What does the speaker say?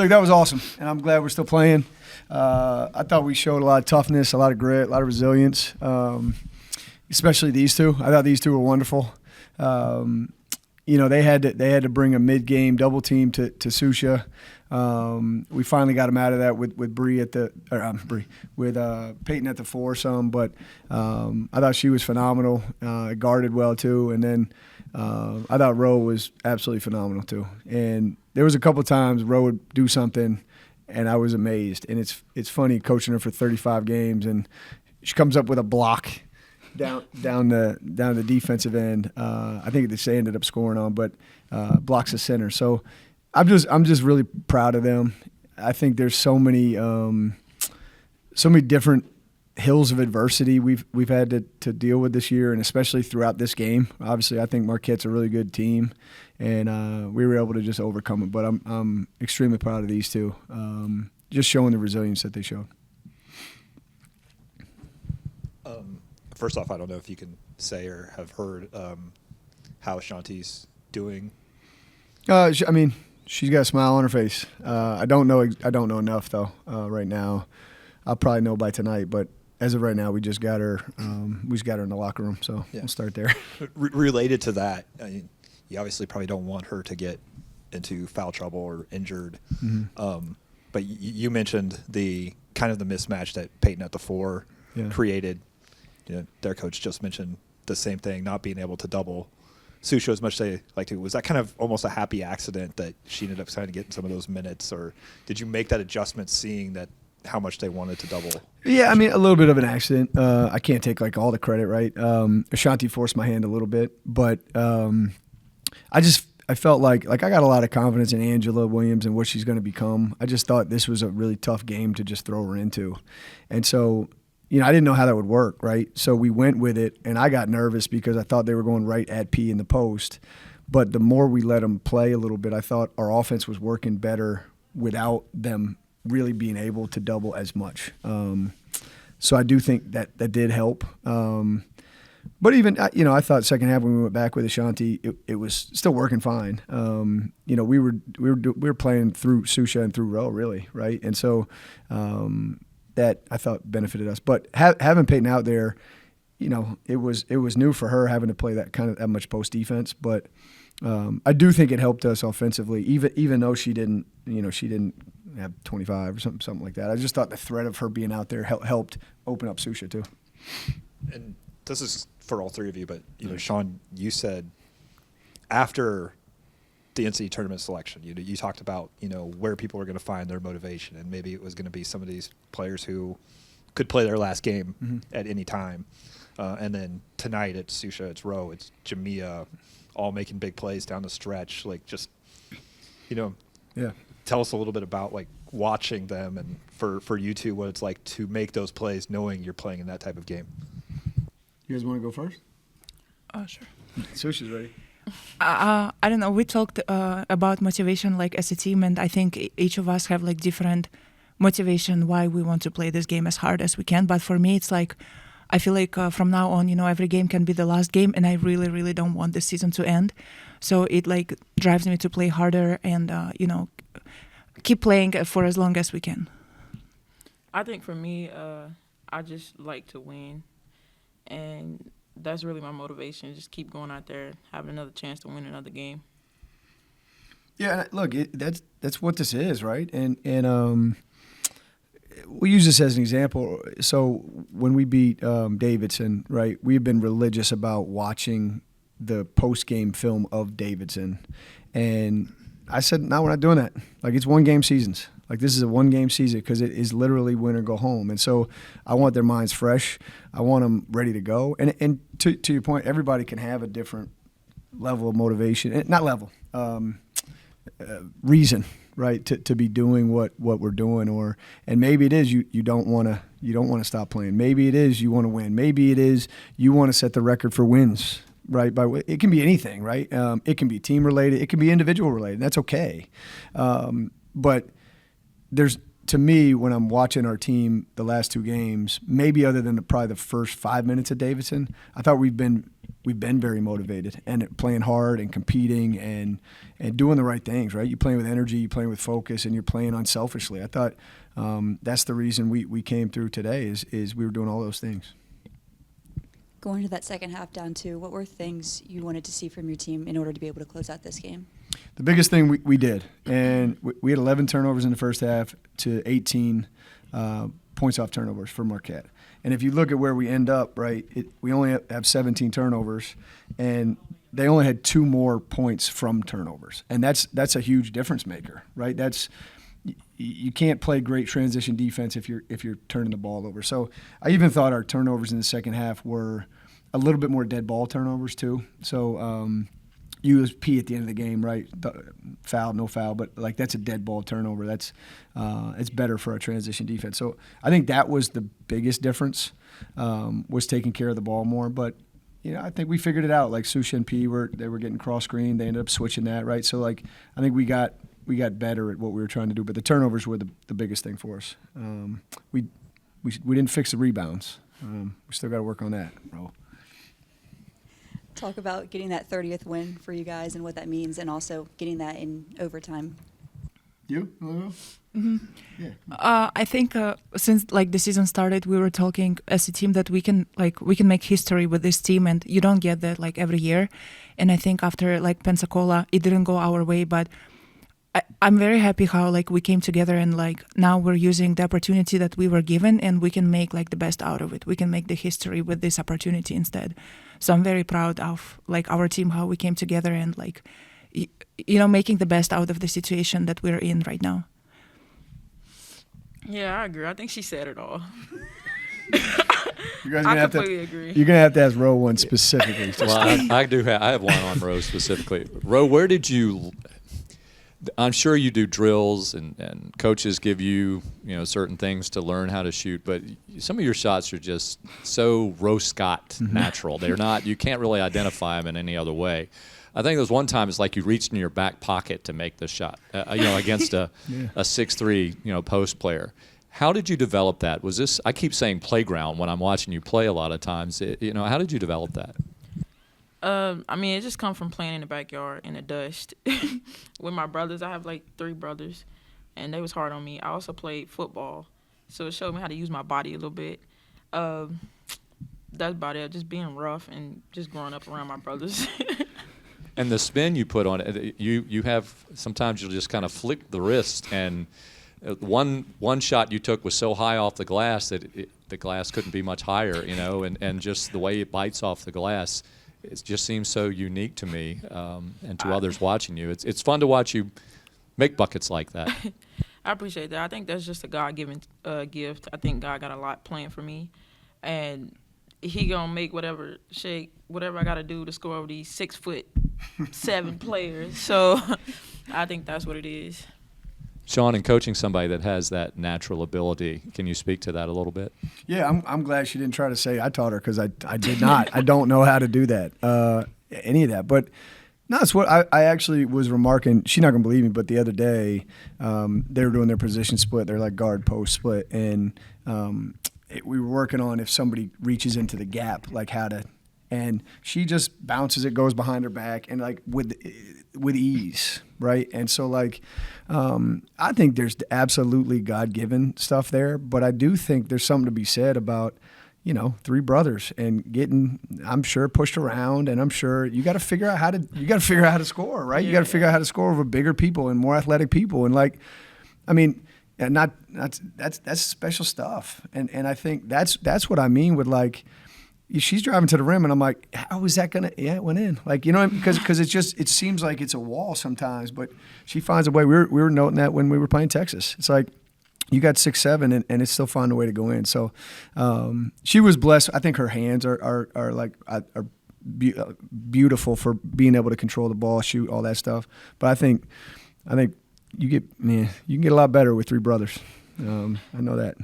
Look, that was awesome, and I'm glad we're still playing. I thought we showed a lot of toughness, a lot of grit, a lot of resilience, especially these two. I thought these two were wonderful. They had to bring a mid-game double team to Susha. We finally got him out of that with Peyton at the foursome, but I thought she was phenomenal. Guarded well too, and then I thought Roe was absolutely phenomenal too. And there was a couple times Roe would do something, and I was amazed. And it's funny coaching her for 35 games, and she comes up with a block down the defensive end. I think they ended up scoring on, but blocks the center. So I'm just really proud of them. I think there's so many different hills of adversity we've had to deal with this year, and especially throughout this game. Obviously, I think Marquette's a really good team, and we were able to just overcome it. But I'm extremely proud of these two, just showing the resilience that they showed. First off, I don't know if you can say or have heard how Ashanti's doing. She's got a smile on her face. I don't know enough though right now. I'll probably know by tonight, but as of right now, we just got her. We just got her in the locker room, so We'll start there. Related to that, you obviously probably don't want her to get into foul trouble or injured. Mm-hmm. But you mentioned the kind of the mismatch that Peyton at the four created. Their coach just mentioned the same thing, not being able to double Susha as much as they like to. Was that kind of almost a happy accident that she ended up kind of getting some of those minutes, or did you make that adjustment seeing that how much they wanted to double? Yeah, a little bit of an accident. I can't take all the credit, right? Ashanti forced my hand a little bit, but I felt like I got a lot of confidence in Angela Williams and what she's going to become. I just thought this was a really tough game to just throw her into, and so. I didn't know how that would work, right? So we went with it, and I got nervous because I thought they were going right at P in the post. But the more we let them play a little bit, I thought our offense was working better without them really being able to double as much. So I do think that did help. But even, I thought second half when we went back with Ashanti, it was still working fine. We were playing through Susha and through Roe, really, right? And so that I thought benefited us. But having Peyton out there, it was new for her having to play that much post defense. But I do think it helped us offensively, even though she didn't have 25 or something like that. I just thought the threat of her being out there helped open up Susha too. And this is for all three of you, but Sean, you said after the NCAA tournament selection, you talked about where people are going to find their motivation, and maybe it was going to be some of these players who could play their last game at any time, and then tonight it's Susha, it's Roe, it's Jamia, all making big plays down the stretch. Tell us a little bit about watching them, and for you two, what it's like to make those plays knowing you're playing in that type of game. You guys want to go first? Sure. Susha's ready. I don't know. We talked about motivation as a team, and I think each of us have different motivation why we want to play this game as hard as we can. But for me, it's I feel from now on, every game can be the last game, and I really, really don't want this season to end. So it drives me to play harder and keep playing for as long as we can. I think for me, I just like to win, and that's really my motivation. Just keep going out there, having another chance to win another game. Yeah, look, that's what this is, right? And we'll use this as an example. So when we beat Davidson, right, we've been religious about watching the post-game film of Davidson. And I said, no, we're not doing that. It's one-game seasons. This is a one-game season because it is literally win or go home. And so I want their minds fresh. I want them ready to go. And to your point, everybody can have a different level of motivation. Not level, reason, right, to be doing what we're doing. And maybe it is you don't want to stop playing. Maybe it is you want to win. Maybe it is you want to set the record for wins. Right, it can be anything, right? It can be team related, it can be individual related. And that's okay, but to me, when I'm watching our team the last two games, maybe other than probably the first 5 minutes of Davidson, I thought we've been we've been very motivated and playing hard and competing and doing the right things, right? You're playing with energy, you're playing with focus, and you're playing unselfishly. I thought that's the reason we came through today is we were doing all those things. Going to that second half down 2, what were things you wanted to see from your team in order to be able to close out this game? The biggest thing we did, and we had 11 turnovers in the first half to 18 points off turnovers for Marquette. And if you look at where we end up, right, we only have 17 turnovers, and they only had 2 more points from turnovers. And that's a huge difference maker, right? You can't play great transition defense if you're turning the ball over. So I even thought our turnovers in the second half were a little bit more dead ball turnovers too. So USP at the end of the game, right? Foul, no foul, but like that's a dead ball turnover. That's it's better for our transition defense. So I think that was the biggest difference, was taking care of the ball more. But I think we figured it out. Like Susha and P they were getting cross screen. They ended up switching that, right? So like I think we got better at what we were trying to do. But the turnovers were the biggest thing for us. We didn't fix the rebounds. We still got to work on that, bro. Talk about getting that 30th win for you guys and what that means, and also getting that in overtime. You? Mm-hmm. Yeah. I think since like the season started, we were talking as a team that we can make history with this team, and you don't get that like every year. And I think after like Pensacola, it didn't go our way, but I'm very happy how like we came together, and like now we're using the opportunity that we were given, and we can make like the best out of it. We can make the history with this opportunity instead. So I'm very proud of like our team, how we came together, and like making the best out of the situation that we're in right now. Yeah, I agree. I think she said it all. You guys I completely agree. You're gonna have to ask Roe one specifically. Well, I have one on Roe specifically. Roe, where did you? I'm sure you do drills and coaches give you certain things to learn how to shoot, but some of your shots are just so Roe Scott natural. They're not. You can't really identify them in any other way. I think there was one time it's like you reached in your back pocket to make the shot, against a 6'3", post player. How did you develop that? Was this? I keep saying playground when I'm watching you play a lot of times. How did you develop that? I mean, it just comes from playing in the backyard in the dust with my brothers. I have like 3 brothers, and they was hard on me. I also played football, so it showed me how to use my body a little bit. That's about it. Just being rough and just growing up around my brothers. And the spin you put on it, you have sometimes you'll just kind of flick the wrist, and one shot you took was so high off the glass that the glass couldn't be much higher, and just the way it bites off the glass. It just seems so unique to me and to others watching you. It's fun to watch you make buckets like that. I appreciate that. I think that's just a God-given gift. I think God got a lot planned for me, and He gonna make whatever I got to do to score over these 6'7" players. So I think that's what it is. Sean, in coaching somebody that has that natural ability, can you speak to that a little bit? Yeah, I'm glad she didn't try to say I taught her, because I did not. I don't know how to do that, any of that. But no, it's what I actually was remarking. She's not going to believe me, but the other day they were doing their position split. They're like guard post split. And we were working on if somebody reaches into the gap, like how to. And she just bounces it, goes behind her back, and like with ease, right? And so like, I think there's absolutely God-given stuff there, but I do think there's something to be said about, 3 brothers and getting, I'm sure, pushed around, and I'm sure you got to figure out how to score, right? You got to figure out how to score over bigger people and more athletic people, and like, I mean, and that's special stuff, and I think that's what I mean with like. She's driving to the rim, and I'm like, how is that going to – yeah, it went in. Like, because it seems like it's a wall sometimes, but she finds a way. We were noting that when we were playing Texas. It's like you got 6'7", and it's still find a way to go in. So she was blessed. I think her hands are beautiful for being able to control the ball, shoot, all that stuff. But I think you can get a lot better with 3 brothers. I know that.